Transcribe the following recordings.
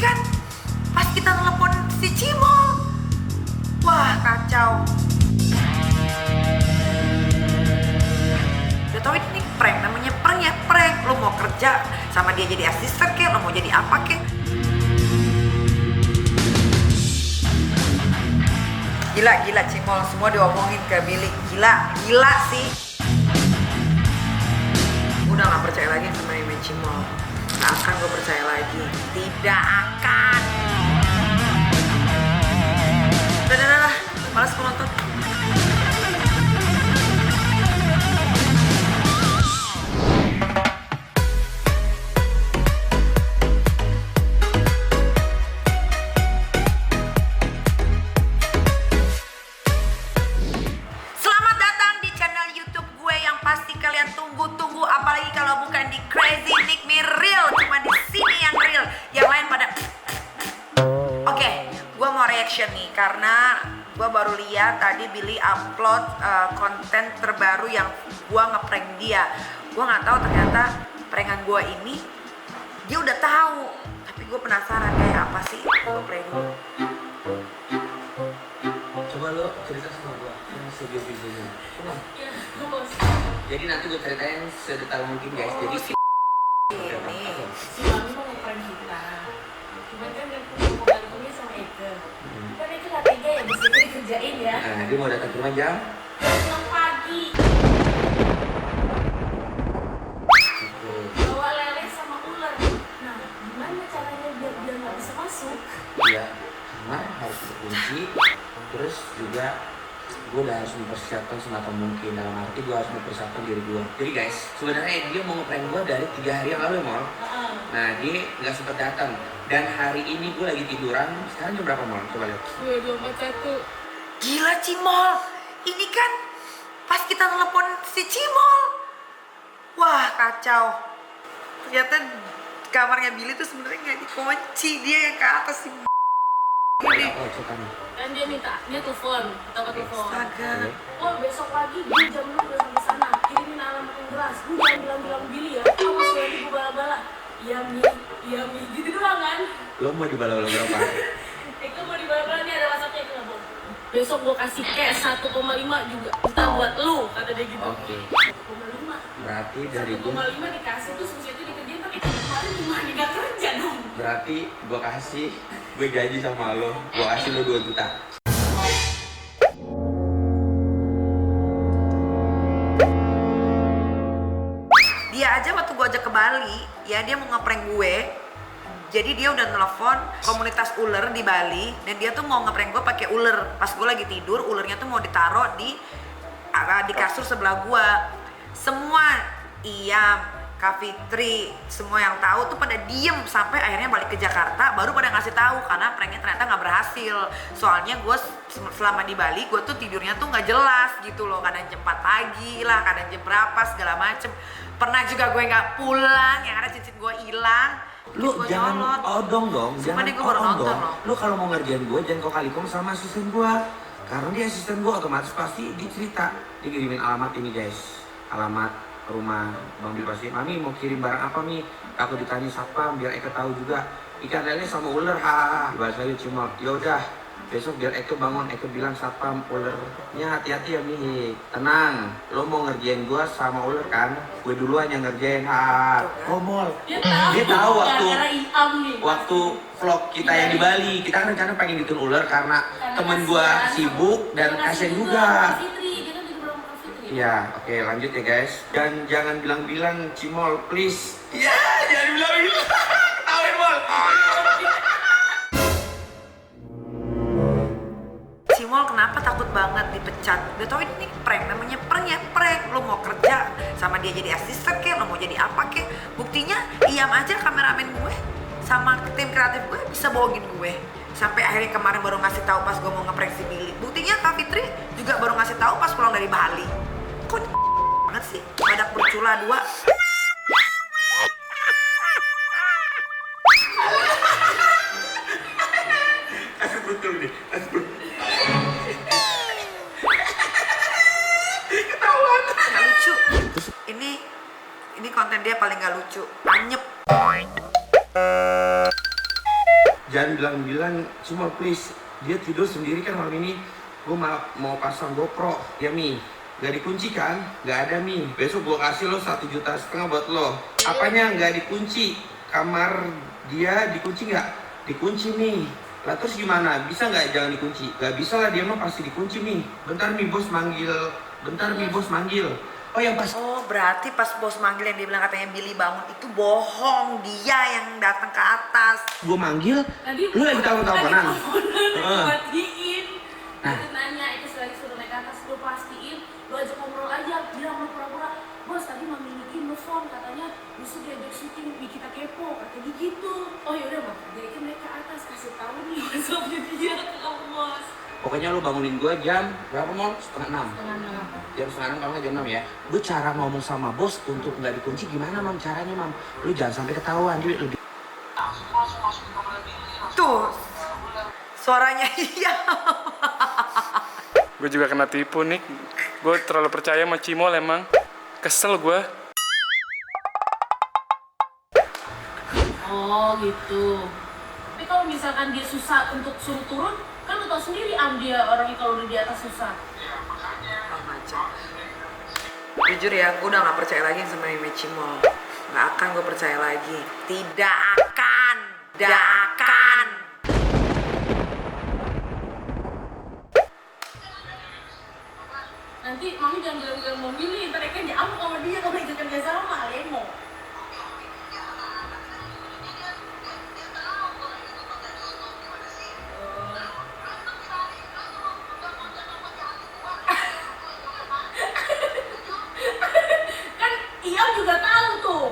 kan pas kita telepon si Cimol. Wah, kacau. Udah tau ini prank, namanya prank ya, prank. Lo mau kerja sama dia jadi asisten kek, lo mau jadi apa kek. Gila Cimol, semua diomongin ke Billy. Gila sih. Udah gak percaya lagi sama Ime Cimol. Gak akan gue percaya lagi. Tidak akan. Udah, malas gue nonton. Selamat datang di channel YouTube gue yang pasti kalian tunggu-tunggu, apalagi kalau bukan di Crazy Nick Me Real. Cuma di sini yang real, yang lain pada. Oke, gue mau reaction nih karena gue baru lihat tadi Billy upload konten terbaru yang gue ngeprank dia. Gue nggak tahu ternyata prankan gue ini dia udah tahu, tapi gue penasaran kayak apa sih. Gue play dulu. Coba lo cerita sama gue yang video-videonya. Jadi nanti gue ceritain sedetail mungkin guys. Jadi ini Si Mami mau ngeprank kita. Cuman kan gantungnya sama Eke. Kan Eke gak tega ya, bisa dikerjain ya. nah, dia mau datang ke rumah jam 6 pagi. Bawa lele sama ular. Nah, gimana caranya biar dia gak bisa masuk? dia kamar harus dikunci. Terus juga gue udah harus mempersiapkan semata mungkin, dalam arti gue harus mempersiapkan diri gue. Jadi guys, sebenarnya dia mau ngeprank gue dari 3 hari yang lalu ya Mol. Nah dia nggak sempat datang dan hari ini gue lagi tiduran. Sekarang jam berapa Mol? Coba lihat. 2241. gila Cimol. Ini kan pas kita telepon si Cimol. Wah, kacau. Ternyata kamarnya Billy tuh sebenarnya nggak dikunci, dia yang ke atas sih. Ini. Oh ceritanya. Kan dia minta, dia telepon, kita telepon. Astaga. Oh besok pagi gue jam 6 udah sampai sana. Kirimin alamat yang jelas. Gue jangan bilang-bilang Billy ya. Awas ya gue bala-bala. Iya Mi, gitu doang kan. Lo mau dibala-bala berapa? Eke mau dibala-bala, nih ada WhatsAppnya Eke nggak bohong. Besok gue kasih cash 1,5 juga. Ntar buat lu, kata dia gitu. Oke. 1,5. Berarti dari gue. 1,5 dikasih terus habis itu dikerjain pakai kemarin gimana nggak kerja dong. Berarti gue kasih, gue janji sama lo, gue kasih lo 2 juta. Dia aja waktu gue ajak ke Bali, ya dia mau ngeprank gue. Jadi dia udah telepon komunitas ular di Bali dan dia tuh mau ngeprank gue pakai ular. Pas gue lagi tidur, ularnya tuh mau ditaruh di kasur sebelah gue. Semua Iyam, Kak Fitri, semua yang tahu tuh pada diem sampai akhirnya balik ke Jakarta baru pada ngasih tahu karena pranknya ternyata nggak berhasil. Soalnya gue selama di Bali gue tuh tidurnya tuh nggak jelas gitu loh, kadang jam 4 pagi lah, kadang jam berapa segala macem. Pernah juga gue nggak pulang, yang ada cincin gue hilang. Lu Gua jangan nyolot. odong dong, Sumpah jangan nih, gua baru odong nonton dong. loh. Lu kalau mau ngerjain gue jangan kau kalikom sama asisten gue. Karena dia asisten gue otomatis pasti dicerita. Dikirimin alamat ini guys, alamat rumah Bang Bil pasti. Mami mau kirim barang apa Mi? Aku ditanya satpam biar Eke tahu juga. Ikan lele sama ular, hahaha. Dibahas lagi cuma, yaudah. Besok biar Eke bangun, Eke bilang satpam ulernya hati-hati ya Mi. Tenang, lo mau ngerjain gua sama ular kan? Gue duluan yang ngerjain, hahaha. Ngomol. Dia tahu waktu gara-gara Iam nih. waktu vlog kita yang di Bali. Kita kan rencana pengen bikin ular karena temen gua sibuk dan kasian juga. Fitri, dia kan juga belum ke Fitri. Ya, oke lanjut ya guys. Dan jangan bilang-bilang Cimol, please. Ya, jangan bilang-bilang. Ketawain Mol. Cimol kenapa takut banget dipecat? Udah tau ini prank, namanya prank ya, prank. Lo mau kerja sama dia jadi asisten kek, lo mau jadi apa kek. Buktinya Iyam aja kameramen gue sama tim kreatif gue bisa bohongin gue. Sampai akhirnya kemarin baru ngasih tahu pas gue mau ngeprank si Billy. Buktinya Kak Fitri juga baru ngasih tahu pas pulang dari Bali. Kok banget sih, badak bercula 2. Kasih betul nih, kasih betul. Gak lucu. Ini konten dia paling gak lucu. Anyep. jangan bilang-bilang, cuma please, dia tidur sendiri kan malam ini. Gue mau pasang GoPro, ya Mi. Gak dikunci kan? Gak ada Mi. Besok gue kasih lo 1,5 juta buat lo. Apanya gak dikunci? Kamar dia dikunci nggak? Dikunci Mi. Lah terus gimana? Bisa nggak jangan dikunci? Gak bisa lah, dia mah pasti dikunci Mi. Bentar Mi, bos manggil. Bentar Mi, bos manggil. Oh yang pas. Oh berarti pas bos manggil yang dia bilang katanya Billy bangun itu bohong, dia yang datang ke atas. Gue manggil, Tadi lu lagi teleponan. matiin. Terus nanya, itu lagi suruh naik ke atas, lu pastiin, lu ajak ngobrol aja, bilang lu pura-pura, bos tadi mami Niki nelfon katanya besok diajak syuting, kita kepo, katanya gitu. Oh yaudah mak, jadi kan naik ke atas, kasih tahu nih WhatsAppnya dia ke kamu bos. Pokoknya lu bangunin gue jam berapa Mol? 5:30. Jam 5:30 kalau nggak jam 6 ya. Lu cara ngomong sama bos untuk nggak dikunci gimana Mam? Caranya Mam? Lu jangan sampai ketahuan. Lu Tuh suaranya iya. Gue juga kena tipu nih. Gue terlalu percaya sama Cimol emang. Kesel gue. Oh gitu. Tapi kalau misalkan dia susah untuk suruh turun, kan lu tau sendiri dia orangnya kalau udah di atas susah. Oh, macam. Jujur ya, gue udah gak percaya lagi sama Mimi Cimol. Gak akan gue percaya lagi. Tidak akan. Tidak akan. Nanti mami jangan bilang-bilang mau milih, ntar kan diamuk sama dia kalau ikut kerja sama, Lemo. Kan Iam juga tahu tuh.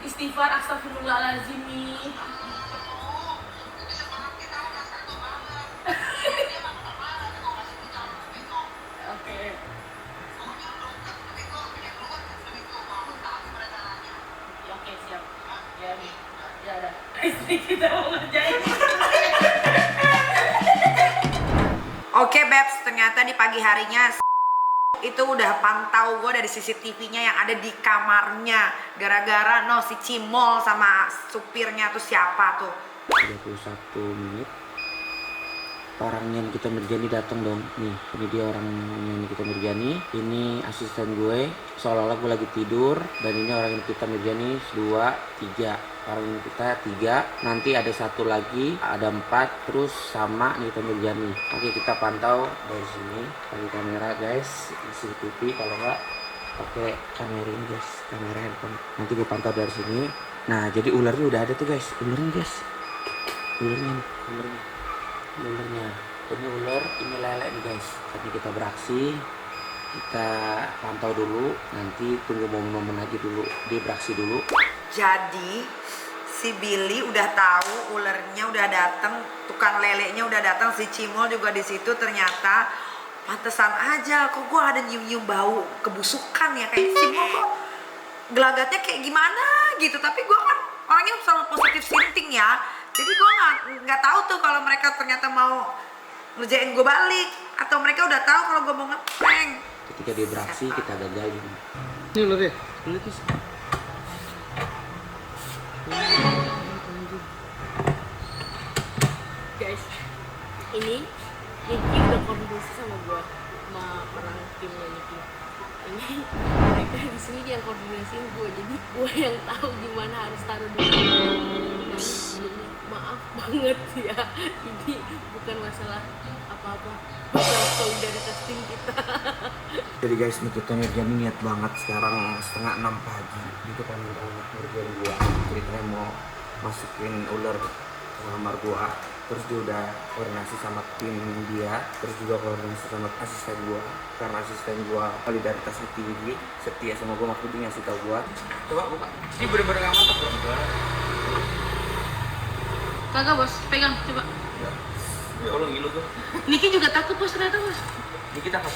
Istighfar, astagfirullahaladzim nih. Oke. Ya, oke siap. Ya nih. Ya udah. Istri kita mau ngerjain. Oke Babs, ternyata di pagi harinya itu udah pantau gue dari CCTV-nya yang ada di kamarnya. Gara-gara si Cimol sama supirnya tuh siapa tuh? 31 menit. Orangnya Nikita Mirjani datang dong. Nih, ini dia orangnya Nikita Mirjani. Ini asisten gue. Seolah-olah gue lagi tidur. Dan ini orang Nikita Mirjani 2, 3. Orang kita 3. Nanti ada 1 lagi, ada 4. Terus sama Nikita Mirjani. Oke, kita pantau dari sini. Pakai kamera guys, CCTV. Kalau nggak pakai kamera ini guys, kamera handphone. Nanti gue pantau dari sini. Nah, jadi ularnya udah ada tuh guys. Ularnya guys. Ularnya. Ularnya. Ini ular, ini lele nih guys. Tadi kita beraksi, kita pantau dulu. Nanti tunggu momen-momen aja dulu. Dia beraksi dulu. Jadi si Billy udah tahu ularnya udah datang, tukang lelenya udah datang, si Cimol juga di situ. Ternyata pantesan aja kok gue ada nyium-nyium bau kebusukan ya, kayak Cimol kok gelagatnya kayak gimana gitu. Tapi gue kan orangnya selalu positif thinking ya. Jadi gue nggak tahu tuh kalau mereka ternyata mau ngerjain gue balik atau mereka udah tahu kalau gue mau ngeprank. Ketika dia beraksi, kita gagalin. Ini ular ya? Lihat nih. Guys, ini Niki udah koordinasi sama gua, sama orang timnya Niki. Ini mereka di sini yang koordinasiin gua, jadi gua yang tahu gimana harus taruh di mana. Jadi maaf banget ya, ini bukan masalah apa-apa, masalah solidaritas tim kita. Jadi guys, Nikita Mirjani niat banget sekarang 5:30 pagi. Itu kan ngerjain gua. Ceritanya mau masukin ular ke kamar gua. Terus dia udah koordinasi sama tim dia. Terus juga koordinasi sama asisten gua. Karena asisten gua solidaritasnya tinggi, setia sama gua, makanya dia ngasih tau gua. Coba buka. Ini bener-bener gak mantap bro. Kagak bos, pegang coba. Ya Allah ngilu tuh. Niki juga takut bos ternyata bos. Ini kita pas.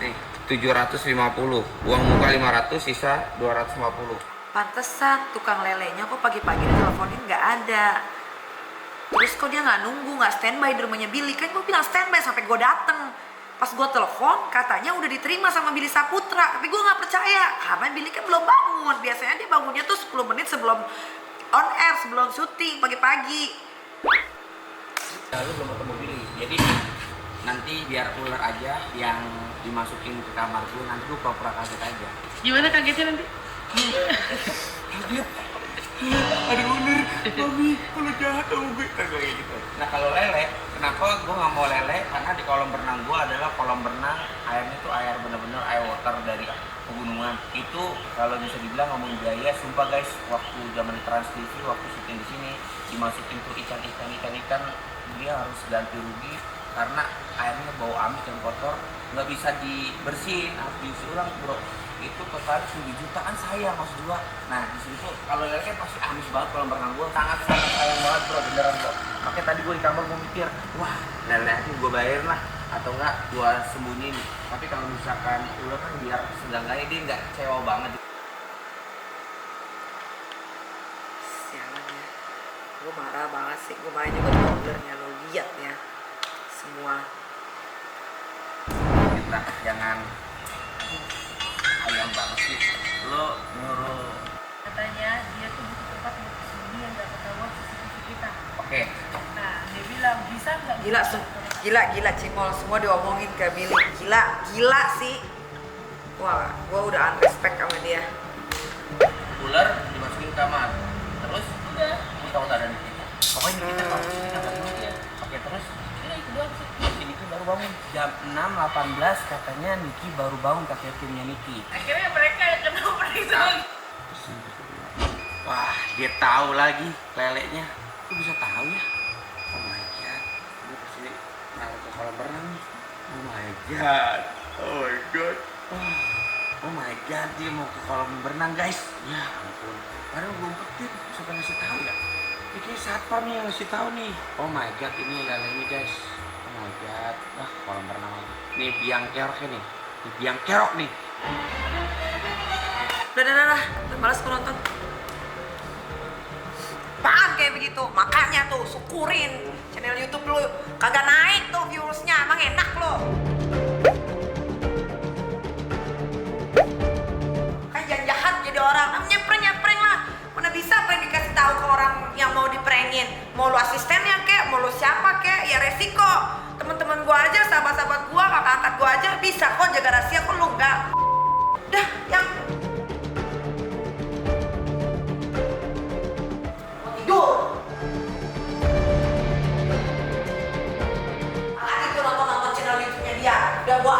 Nih, 750. Uang muka 500, sisa 250. Pantesan tukang lelenya kok pagi-pagi diteleponin nggak ada. Terus kok dia nggak nunggu, nggak standby di rumahnya Billy? Kan gue bilang standby sampai gue dateng. Pas gue telepon katanya udah diterima sama Billy Saputra, tapi gue nggak percaya karena Billy kan belum bangun. Biasanya dia bangunnya tuh 10 menit sebelum on air, sebelum syuting pagi-pagi. Lalu belum ketemu Billy, jadi nanti biar ular aja yang dimasukin ke kamar gue, nanti gue pura-pura kaget aja. Gimana kagetnya nanti? Ada ular, mami, kalau jahat kamu gue kayak gitu. Nah kalau lele, kenapa gue nggak mau lele? Karena di kolam renang gue adalah kolam renang airnya tuh air bener-bener air water dari pegunungan. Itu kalau bisa dibilang ngomong biaya, sumpah guys, waktu zaman Trans TV, waktu syuting di sini dimasukin tuh ikan, dia harus ganti rugi karena airnya bau amis dan kotor, nggak bisa dibersihin, harus diisi ulang bro. Itu total 7 jutaan sayang maksud gua. Nah di situ kalau lele kan pasti amis banget kolam renang gua, sangat sayang banget bro, beneran bro. Makanya tadi gua di kamar gua mikir, wah lele aja gua bayarin lah atau enggak gua sembunyiin. Tapi kalau misalkan ular kan biar seenggaknya dia nggak kecewa banget. Sialan ya, gue marah banget sih. Gue main juga tuh ularnya, lo lihat ya semua. Kita jangan ayam banget sih lo nyuruh. Katanya dia tuh butuh tempat untuk sembunyi yang gak ketahuan CCTV kita. Oke. Nah, dia bilang bisa nggak? Gila Cimol, semua diomongin ke Billy. Gila sih. Wah, gue udah unrespect sama dia. Ular dimasukin ke kamar terus Udah, kamu tahu tak ada di kita pokoknya kita tahu kita nggak tahu ya. Oke terus udah itu doang sih. Niki baru bangun jam 6.18 katanya Niki baru bangun katanya timnya Niki. Akhirnya mereka yang kena periksa. Wah dia tahu lagi leleknya. Kok bisa tahu ya? Oh my god, dia pasti naruh ke kolam renang nih. Oh my god, oh my god. Oh my god, dia mau ke kolam berenang guys. Ya ampun, padahal gue umpetin, siapa ngasih tahu ya? Ini kayak satpam nih yang ngasih tahu nih. Oh my god, ini lelenya guys. Oh my god, wah kolam berenang lagi. Nih biang keroknya nih, biang kerok nih. Udah, malas gue nonton. Apaan kayak begitu? Makanya tuh syukurin channel YouTube lu kagak naik tuh viewersnya, emang enak lo. Kan jangan jahat jadi orang, namanya prank lah. Mana bisa prank dikasih tahu ke orang yang mau diprengin? Mau lu asistennya kek, mau lu siapa kek, ya resiko. Temen-temen gua aja, sahabat-sahabat gua, kakak angkat gua aja bisa kok jaga rahasia, kok lu enggak? Dah, yang tidur. Makanya gue nonton channel YouTube-nya dia. Udah gua